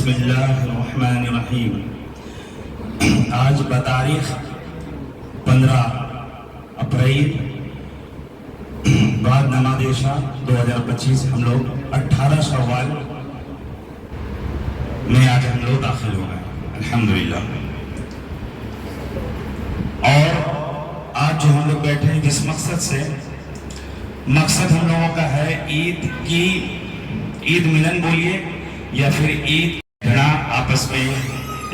بسم اللہ الرحمن الرحیم۔ آج بتاریخ 15 اپریل بعد نماز عشاء 2025 ہم لوگ 18 شوال میں آج ہم لوگ داخل ہو گئے الحمدللہ۔ اور آج جو ہم لوگ بیٹھے ہیں جس مقصد سے، مقصد ہم لوگوں کا ہے عید ملن بولیے یا پھر عید گھڑا، آپس میں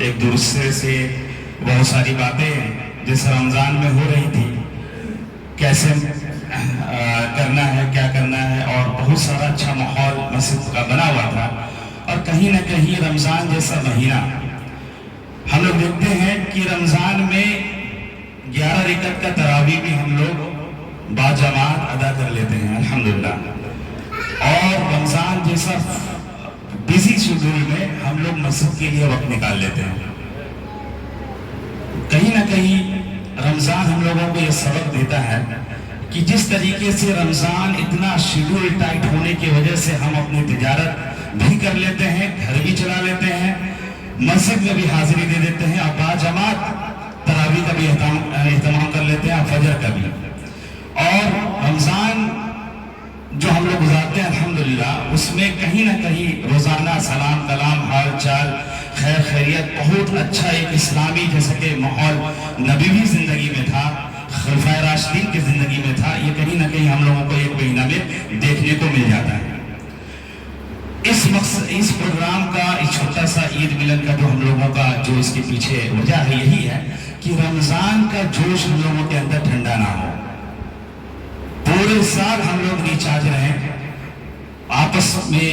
ایک دوسرے سے بہت ساری باتیں جیسے رمضان میں ہو رہی تھی، کیسے کرنا ہے، کیا کرنا ہے، اور بہت سارا اچھا ماحول مسجد کا بنا ہوا تھا۔ اور کہیں نہ کہیں رمضان جیسا مہینہ ہم لوگ دیکھتے ہیں کہ رمضان میں 11 رکعت کا تراویح بھی ہم لوگ باجماعت ادا کر لیتے ہیں الحمدللہ۔ اور رمضان جیسا بزی شیڈول میں ہم لوگ مسجد کے لیے وقت نکال لیتے ہیں۔ کہیں نہ کہیں رمضان ہم لوگوں کو یہ سبق دیتا ہے کہ جس طریقے سے رمضان اتنا شیڈول ٹائٹ ہونے کی وجہ سے ہم اپنی تجارت بھی کر لیتے ہیں، گھر بھی چلا لیتے ہیں، مسجد میں بھی حاضری دے دیتے ہیں، اور باجماعت تراویح کا بھی اہتمام کر لیتے ہیں، اور فجر کا بھی۔ اور رمضان جو ہم لوگ گزارتے ہیں الحمدللہ، اس میں کہیں نہ کہیں روزانہ سلام کلام، حال چال، خیر خیریت، بہت اچھا ایک اسلامی جیسے کہ ماحول نبوی زندگی میں تھا، خلفائے راشدین کی زندگی میں تھا، یہ کہیں نہ کہیں ہم لوگوں کو ایک مہینہ میں دیکھنے کو مل جاتا ہے۔ اس پروگرام کا ایک چھوٹا سا عید ملن کا جو ہم لوگوں کا جو اس کے پیچھے وجہ ہے یہی ہے کہ رمضان کا جوش ہم لوگوں کے اندر ٹھنڈا نہ ہو، پورے سال ہم لوگ ریچارج رہیں، آپس میں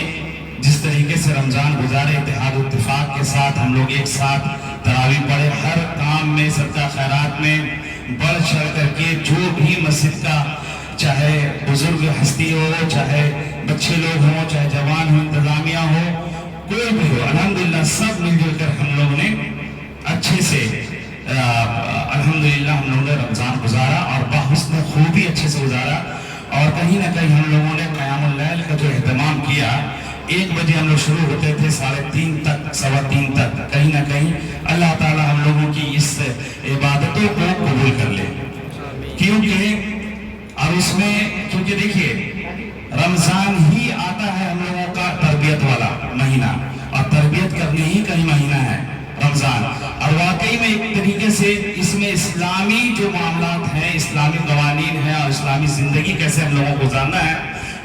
جس طریقے سے رمضان گزارے اتحاد و اتفاق کے ساتھ، ہم لوگ ایک ساتھ تراویح پڑھے، ہر کام میں صدقہ خیرات میں بڑھ چڑھ کر کے، جو بھی مسجد کا چاہے بزرگ ہستی ہو، چاہے بچے لوگ ہوں، چاہے جوان ہو، انتظامیہ ہو، کوئی بھی ہو، الحمدللہ سب مل جل کر ہم لوگ نے اچھے سے الحمدللہ ہم لوگوں نے رمضان گزارا، اور بحسن خوبی اچھے سے گزارا۔ اور کہیں نہ کہیں ہم لوگوں نے قیام اللیل کا جو اہتمام کیا، 1 بجے ہم لوگ شروع ہوتے تھے، 3:30 تک، 3:15 تک، کہیں نہ کہیں اللہ تعالی ہم لوگوں کی اس عبادتوں کو قبول کر لے، کیونکہ دیکھیے رمضان ہی آتا ہے ہم لوگوں کا تربیت والا مہینہ، اور تربیت کرنے ہی کا ہی مہینہ ہے رمضان۔ اور واقعی میں ایک طریقے سے اس میں اسلامی جو معاملات ہیں، اسلامی قوانین ہیں، اور اسلامی زندگی کیسے ہم لوگوں کو گزارنا ہے،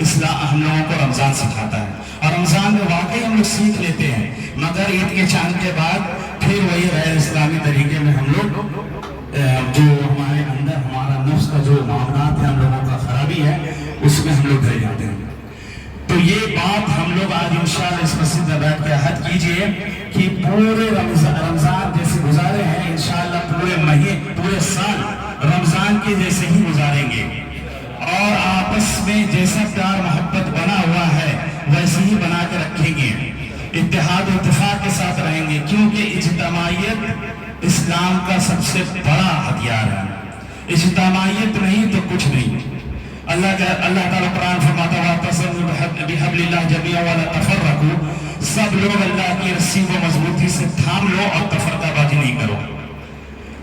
اسلام ہم لوگوں کو رمضان سکھاتا ہے۔ اور رمضان میں واقعی ہم لوگ سیکھ لیتے ہیں، مگر عید کے چاند کے بعد پھر وہی غیر اسلامی طریقے میں ہم لوگ جو ہمارے اندر ہمارا نفس کا جو معاملات ہیں، ہم لوگوں کا خرابی ہے، اس میں ہم لوگ رہ جاتے ہیں۔ تو یہ بات ہم لوگ آج انشاءاللہ اس مسجد میں بیٹھ کے عہد کیجئے کہ پورے رمضان جیسے گزارے ہیں، انشاءاللہ پورے سال رمضان کے جیسے ہی گزاریں گے، اور آپس میں جیسا پیار محبت بنا ہوا ہے ویسے ہی بنا کے رکھیں گے، اتحاد و اتفاق کے ساتھ رہیں گے، کیونکہ اجتماعیت اسلام کا سب سے بڑا ہتھیار ہے۔ اجتماعیت نہیں تو کچھ نہیں۔ اللہ تعالیٰ قرآن فرماتا ہے وَاعْتَصِمُوا بِحَبْلِ اللَّهِ جَمِيعًا وَلَا تَفَرَّقُوا، سب لوگ اللہ کی رسی کو مضبوطی سے تھام لو اور تفرقہ بازی نہیں کرو۔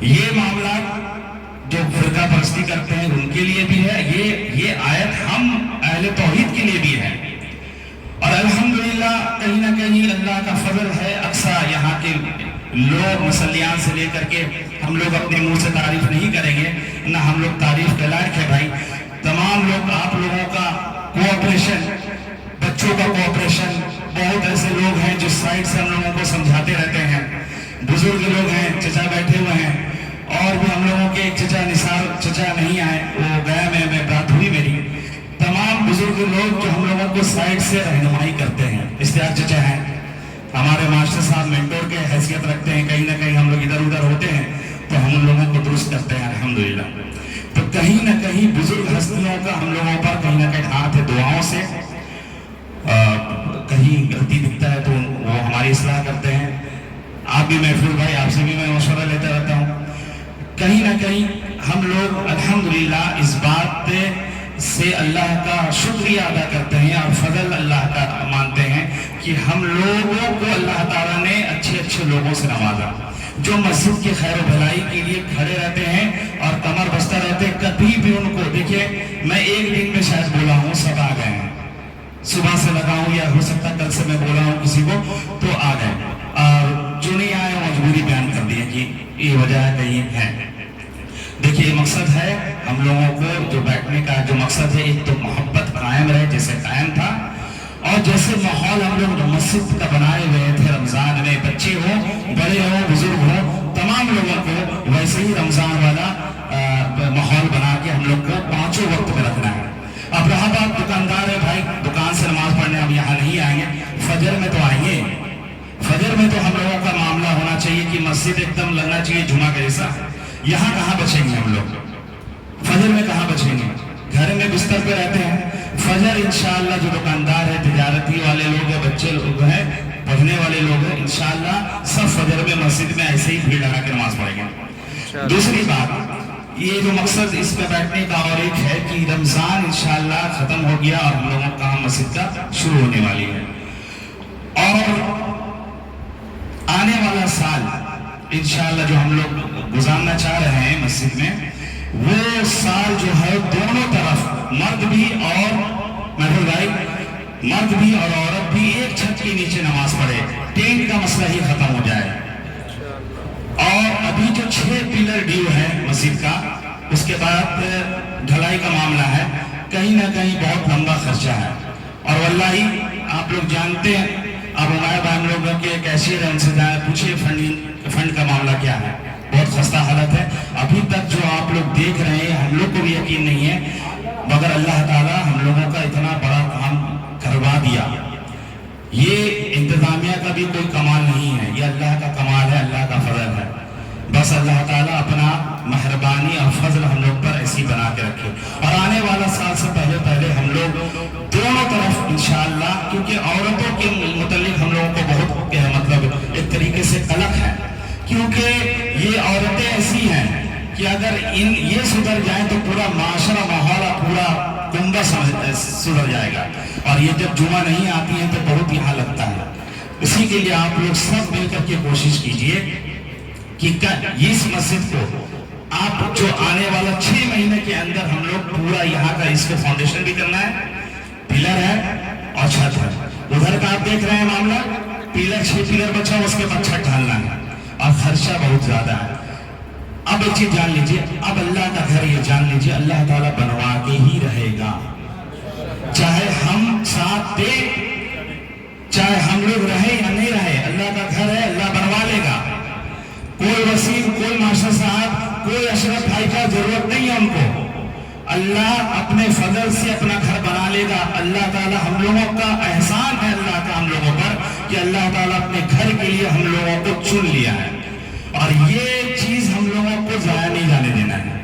یہ معاملات جو فرقہ پرستی کرتے ہیں ان کے لیے بھی ہے، یہ آیت ہم اہل توحید کے لیے بھی ہے۔ اور الحمدللہ کہیں نہ کہیں اللہ کا فضل ہے، اکثر یہاں کے لوگ مسلیان سے لے کر کے ہم لوگ اپنے منہ سے تعریف نہیں کریں گے، نہ ہم لوگ تعریف کے لائق ہے بھائی، تمام لوگ آپ لوگوں کا کوآپریشن، بچوں کا کوآپریشن، بہت ایسے لوگ ہیں جو سائڈ سے ہم لوگوں کو سمجھاتے رہتے ہیں، بزرگ لوگ ہیں، چچا بیٹھے ہوئے ہیں، اور بھی ہم لوگوں کے چچا نثار چچا نہیں آئے، وہ گیا میں بات ہوئی میری، تمام بزرگ لوگ جو ہم لوگوں کو سائڈ سے رہنمائی کرتے ہیں، اشتیاق چچا ہیں، ہمارے ماسٹر صاحب مینٹور کے حیثیت رکھتے ہیں، کہیں نہ کہیں ہم لوگ ادھر ادھر ہوتے ہیں تو ہم لوگوں کو درست کرتے ہیں الحمدللہ۔ تو کہیں نہ کہیں بزرگ ہستیوں کا ہم لوگوں پر کہیں نہ کہیں ہاتھ ہے، دعاؤں سے کہیں غلطی دکھتا ہے تو وہ ہماری اصلاح کرتے ہیں۔ آپ بھی محفوظ بھائی، آپ سے بھی میں مشورہ لیتا رہتا ہوں۔ کہیں نہ کہیں ہم لوگ الحمدللہ اس بات سے اللہ کا شکریہ ادا کرتے ہیں اور فضل اللہ کا مانتے ہیں کہ ہم لوگوں کو اللہ تعالیٰ نے اچھے اچھے لوگوں سے نوازا جو مسجد کی خیر و بھلائی کے لیے کھڑے رہتے ہیں اور کمر بستہ رہتے ہیں. کبھی بھی ان کو دیکھیے، میں ایک دن میں شاید بولا ہوں سب آ گئے ہیں، صبح سے لگا ہوں یا ہو سکتا کل سے میں بولا ہوں کسی کو تو آ گئے، اور جو نہیں آئے مجبوری بیان کر دی ہے کہ یہ وجہ ہے کہیں ہے. دیکھیے یہ مقصد ہے ہم لوگوں کو جو بیٹھنے کا جو مقصد ہے، ایک تو محبت قائم رہے جیسے قائم تھا، اور جیسے ماحول ہم لوگ مسجد کا بنائے ہوئے تھے رمضان میں، بچے ہوں بڑے ہوں بزرگ ہوں تمام لوگوں کو ویسے ہی رمضان والا ماحول بنا کے ہم لوگ کو پانچوں وقت میں رکھنا ہے. اب رہا بات دکاندار ہے بھائی، دکان سے نماز پڑھنے ہم یہاں نہیں آئیں گے، فجر میں تو آئیں گے. فجر میں تو ہم لوگوں کا معاملہ ہونا چاہیے کہ مسجد ایک دم لگنا چاہیے جمعہ کا جیسا. یہاں کہاں بچیں گے ہم لوگ؟ فجر میں کہاں بچیں گے؟ گھر میں بستر پہ رہتے ہیں. فجر انشاءاللہ جو دکاندار ہے، تجارتی والے لوگ ہیں، بچے لوگ ہیں، پڑھنے والے لوگ ہیں، انشاءاللہ سب فجر میں مسجد میں ایسے ہی بھیڑ لگا کے نماز پڑھیں گے. دوسری بات یہ جو مقصد اس پہ بیٹھنے کا اور ایک ہے کہ رمضان انشاءاللہ ختم ہو گیا اور ہم لوگوں کا مسجد کا شروع ہونے والی ہے، اور آنے والا سال انشاءاللہ جو ہم لوگ گزارنا چاہ رہے ہیں مسجد میں، وہ سال جو ہے دونوں طرف مرد بھی اور محفوظ بھائی مرد بھی اور عورت بھی ایک چھت کے نیچے نماز پڑھے. ٹینٹ کا مسئلہ ہی ختم ہو جائے. اور ابھی جو 6 پیلر ڈیو ہے مسجد کا، اس کے بعد ڈھلائی کا معاملہ ہے، کہیں نہ کہیں بہت لمبا خرچہ ہے. اور واللہ آپ لوگ جانتے ہیں، اب ہمارے بہن لوگوں کے کیشیئر ہیں، ان سے جائیں پوچھئے فنڈ کا معاملہ کیا ہے. بہت خستہ حالت ہے. ابھی تک جو آپ لوگ دیکھ رہے ہیں ہم لوگ کو بھی یقین نہیں ہے، مگر اللہ تعالیٰ ہم لوگوں کا اتنا بڑا کام کروا دیا. یہ انتظامیہ کا بھی کوئی کمال نہیں ہے، یہ اللہ کا کمال ہے، اللہ کا فضل ہے. بس اللہ تعالیٰ اپنا مہربانی اور فضل ہم لوگ پر ایسی بنا کے رکھے. اور آنے والا سال سے پہلے ہم لوگ دونوں طرف انشاءاللہ، کیونکہ عورتوں کے متعلق ہم لوگوں کو بہت مطلب ایک طریقے سے قلق ہے، کیونکہ یہ عورتیں ایسی ہیں کہ اگر یہ سدھر جائیں تو پورا معاشرہ ماحول پورا کنبہ سدھر جائے گا. اور یہ جب جمعہ نہیں آتی ہیں تو بہت یہاں لگتا ہے. اسی کے لیے آپ لوگ سب مل کر کے کوشش کیجئے کہ اس مسجد کو آپ جو آنے والا 6 مہینے کے اندر ہم لوگ پورا یہاں کا اس کے فاؤنڈیشن بھی کرنا ہے، پلر ہے اور چھت ہے. ادھر کا آپ دیکھ رہے ہیں معاملہ، پلر 6 پلر بچا، اس کے بعد چھت ڈھالنا ہے اور خرچہ بہت زیادہ ہے. اب ایک چیز جان لیجئے، اب اللہ کا گھر یہ جان لیجئے اللہ تعالیٰ بنوا کے ہی رہے گا. چاہے ہم ساتھ دیں، چاہے ہم لوگ رہے یا نہیں رہے، اللہ کا گھر ہے، اللہ بنوا لے گا. کوئی وسیع، کوئی ماشاء صاحب، کوئی اشرف بھائی کا ضرورت نہیں ہے ان کو. اللہ اپنے فضل سے اپنا گھر بنا لے گا. اللہ تعالیٰ ہم لوگوں کا احسان ہے اللہ کا ہم لوگوں پر کہ اللہ تعالیٰ اپنے گھر کے لیے ہم لوگوں کو چن لیا ہے. اور یہ چیز ہم لوگوں کو ضائع نہیں جانے دینا ہے.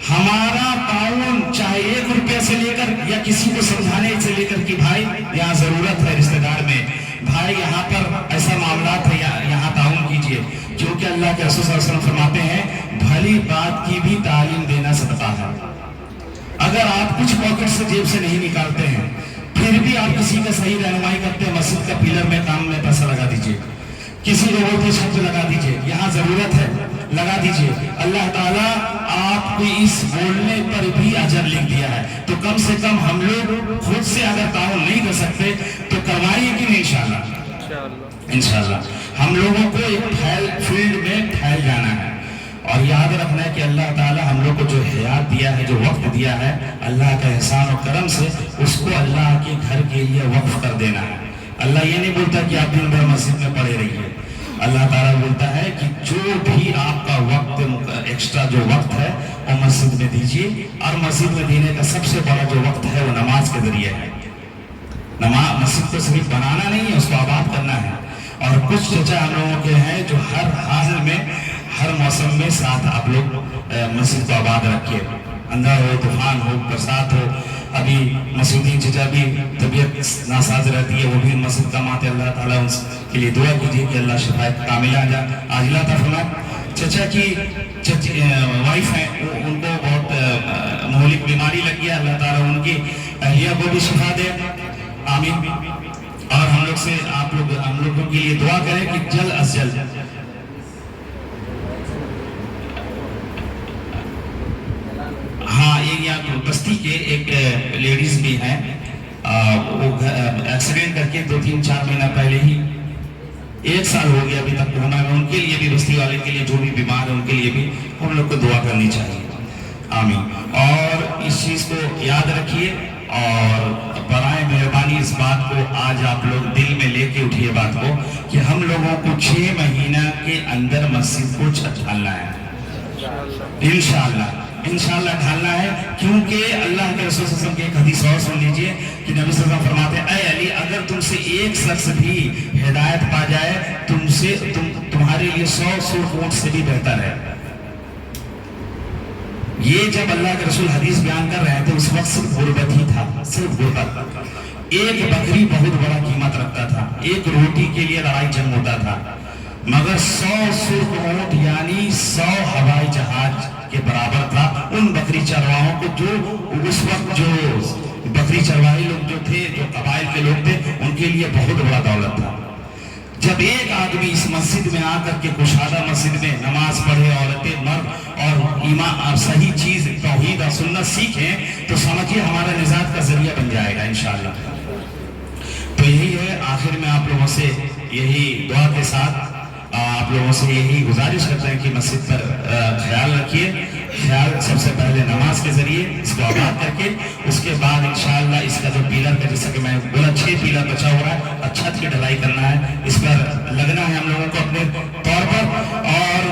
ہمارا تعاون چاہے 1 روپیہ سے لے کر یا کسی کو سمجھانے سے لے کر کہ بھائی یہاں ضرورت ہے رشتہ دار میں، بھائی یہاں پر ایسا معاملات ہے یہاں تعاون کیجئے. کیونکہ اللہ کے رسول صلی اللہ علیہ وسلم فرماتے ہیں بھلی بات کی بھی تعلیم دینا صدقہ ہے. اگر آپ کچھ پاکٹ سے جیب سے نہیں نکالتے ہیں پھر بھی آپ کسی کا صحیح رہنمائی کرتے ہیں، مسجد کا پلر میں کام میں پیسہ لگا دیجئے، کسی کو بولتے شبد لگا دیجئے، یہاں ضرورت ہے لگا دیجئے. اللہ تعالیٰ آپ کو اس بولنے پر بھی اجر لکھ دیا ہے. تو کم سے کم ہم لوگ خود سے اگر تعاون نہیں کر سکتے تو کروائیے کہ نہیں انشاءاللہ. ہم لوگوں کو ایک فیلڈ میں پھیل جانا ہے اور یاد رکھنا ہے کہ اللہ تعالیٰ ہم لوگ کو جو حیات دیا ہے، جو وقت دیا ہے، اللہ کا احسان و کرم سے اس کو اللہ کے گھر کے لیے وقف کر دینا ہے. اللہ یہ نہیں بولتا کہ آپ دن بھر مسجد میں پڑے رہیے. اللہ تعالیٰ بولتا ہے کہ جو بھی آپ کا وقت ایکسٹرا جو وقت ہے وہ مسجد میں دیجیے. اور مسجد میں دینے کا سب سے بڑا جو وقت ہے وہ نماز کے ذریعے ہے. مسجد کو صرف بنانا نہیں ہے، اس کو آباد کرنا ہے. اور کچھ چچا ہم لوگوں کے ہیں جو ہر حال میں ہر موسم میں ساتھ آپ لوگ مسجد کو آباد رکھیے. اندر ہو، طوفان ہو، برسات ہو. ابھی مسعودین چچا بھی طبیعت ناساز رہتی ہے، وہ بھی مسجد کم آتے. اللہ تعالیٰ ان کے لیے دعا کیجیے کہ اللہ شفاعت کاملہ عاجلہ عطا فرمائے. چچا کی وائف ہیں، ان کو بہت مہلک بیماری لگی ہے. اللہ تعالیٰ ان کی اہلیہ کو بھی شفا دے. آمین. اور ہم لوگ سے آپ لوگ ہم لوگوں کے لیے دعا کریں کہ جلد از جلد ہاں یہ یہاں بستی کے ایک لیڈیز بھی ہیں، وہ ایکسیڈنٹ کر کے 2-3-4 مہینہ پہلے ہی 1 سال ہو گیا ابھی تک کورونا میں، ان کے لیے بھی بستی والے کے لیے جو بھی بیمار ہے ان کے لیے بھی ہم لوگ کو دعا کرنی چاہیے، آمین۔ اور اس چیز کو یاد رکھیے اور برائے مہربانی اس بات کو آج آپ لوگ دل میں لے کے اٹھیے بات کو کہ ہم لوگوں کو 6 مہینہ کے اندر مسجد کو چھت ڈالنا ہے، انشاءاللہ ڈھالنا ہے، کیونکہ اللہ کے رسول صلی اللہ علیہ وسلم کی ایک حدیث اور سن لیجئے کہ نبی صلی اللہ علیہ وسلم فرماتے ہیں اے علی اگر تم سے ایک شخص بھی ہدایت پا جائے تمہارے لیے 100 سرخ اونٹ سے بھی بہتر ہے۔ یہ جب اللہ کے رسول حدیث بیان کر رہے تھے اس وقت صرف غربت ہی تھا، صرف غربت۔ ایک بکری بہت بڑا قیمت رکھتا تھا، ایک روٹی کے لیے لڑائی جنگ ہوتا تھا، مگر 100 سرخ اونٹ یعنی 100 ہوائی جہاز کے برابر تھا ان بکری چرواہوں کو، جو اس وقت جو بکری چرواہی لوگ جو تھے، جو قبائل کے لوگ تھے، ان کے لیے بہت بڑا دولت تھا۔ جب ایک آدمی اس مسجد میں آ کر کے کشادہ مسجد میں نماز پڑھے، عورتیں مرد اور ایمان اور صحیح چیز توحید اور سنت سیکھیں تو سمجھیے ہمارا نجات کا ذریعہ بن جائے گا انشاءاللہ۔ تو یہی ہے، آخر میں آپ لوگوں سے یہی دعا کے ساتھ آپ لوگوں سے یہی گزارش کرتے ہیں کہ مسجد پر خیال رکھیے، خیال سب سے پہلے نماز کے ذریعے اس کو آباد کر کے، اس کے بعد انشاءاللہ اس کا جو پیلر کا جیسا کہ میں بولا 6 پیلر بچا ہوا ہے، چھت کی ڈھلائی کرنا ہے، اس پر لگنا ہے ہم لوگوں کو اپنے طور پر۔ اور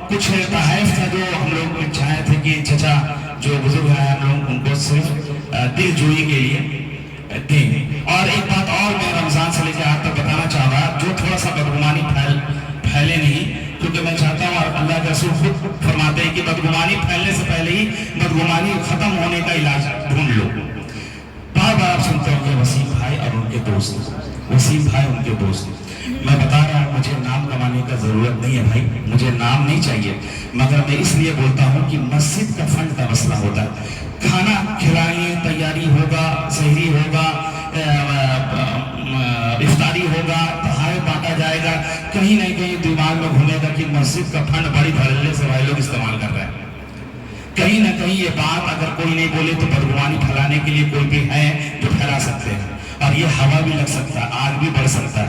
کچھ تحائف تھا جو ہم لوگ چاہے تھے کہ چچا جو بزرگ ہیں ہم لوگ ان کو صرف دل جوئی کے لیے دیں۔ اور ایک بات اور میں رمضان سے لے کے آج تک بتانا چاہ رہا جو تھوڑا سا بدگمانی پھیلے نہیں، کیونکہ میں چاہتا ہوں اور اللہ کے رسول خود فرماتے ہیں کہ بدگمانی پھیلنے سے پہلے ہی بدگمانی ختم ہونے کا علاج ڈھونڈ لو۔ بار بار آپ سنتے ہوں کہ وسیم بھائی اور ان کے دوست، وسیم بھائی ان کے دوست، میں بتا رہا ہوں مجھے نام کمانے کا ضرورت نہیں ہے بھائی، مجھے نام نہیں چاہیے، مگر میں اس لیے بولتا ہوں کہ مسجد کا فنڈ کا مسئلہ ہوتا ہے، کھانا کھلائیں، تیاری ہوگا، سحری ہوگا، افطاری ہوگا، تحائف بانٹا جائے گا، کہیں نہ کہیں دماغ میں گھومے گا کہ مسجد کا فنڈ بڑی دھڑلے سے بھائی لوگ استعمال کر رہے ہیں۔ کہیں نہ کہیں یہ بات اگر کوئی نہیں بولے تو بدگمانی پھیلانے کے لیے کوئی بھی ہے جو پھیلا سکتے ہیں، اور یہ ہوا بھی لگ سکتا ہے، آگ بھی بڑھ سکتا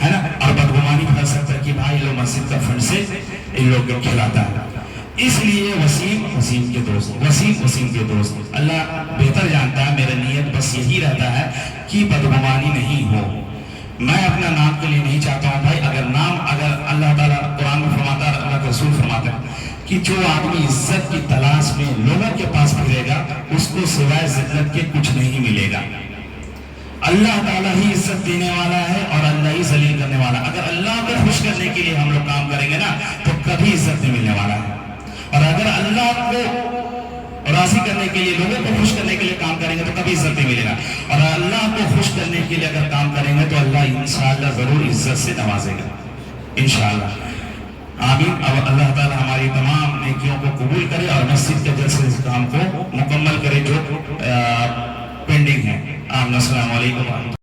ہے نا، اور بدگمانی پھیل سکتا ہے کہ بھائی لوگ مسجد کا فنڈ سے ان لوگ کو کھلاتا ہے۔ اس لیے وسیم کے دوست، اللہ بہتر جانتا ہے، میرا نیت بس یہی رہتا ہے کہ بدگمانی نہیں ہو۔ میں اپنا نام کے لیے نہیں چاہتا ہوں بھائی، اگر اللہ تعالیٰ قرآن میں فرماتا ہے، اللہ کے رسول فرماتا ہے کہ جو آدمی عزت کی تلاش میں لوگوں کے پاس پھرے گا اس کو سوائے ذلت کے کچھ نہیں ملے گا۔ اللہ تعالیٰ ہی عزت دینے والا ہے اور اللہ ہی ذلیل کرنے والا۔ اگر اللہ کو خوش کرنے کے لیے ہم لوگ کام کریں گے نا تو کبھی عزت نہیں ملنے والا ہے، اور اگر اللہ کو راضی کرنے کے لیے، لوگوں کو خوش کرنے کے لیے کام کریں گے تو کبھی عزت نہیں ملے گا، اور اللہ کو خوش کرنے کے لیے اگر کام کریں گے تو اللہ انشاءاللہ ضرور عزت سے نوازے گا انشاءاللہ، آمین۔ اور اللہ تعالیٰ ہماری تمام نیکیوں کو قبول کرے اور مسجد کے جلسے اس کام کو مکمل کرے جو پینڈنگ ہے۔ آمین۔ السلام علیکم۔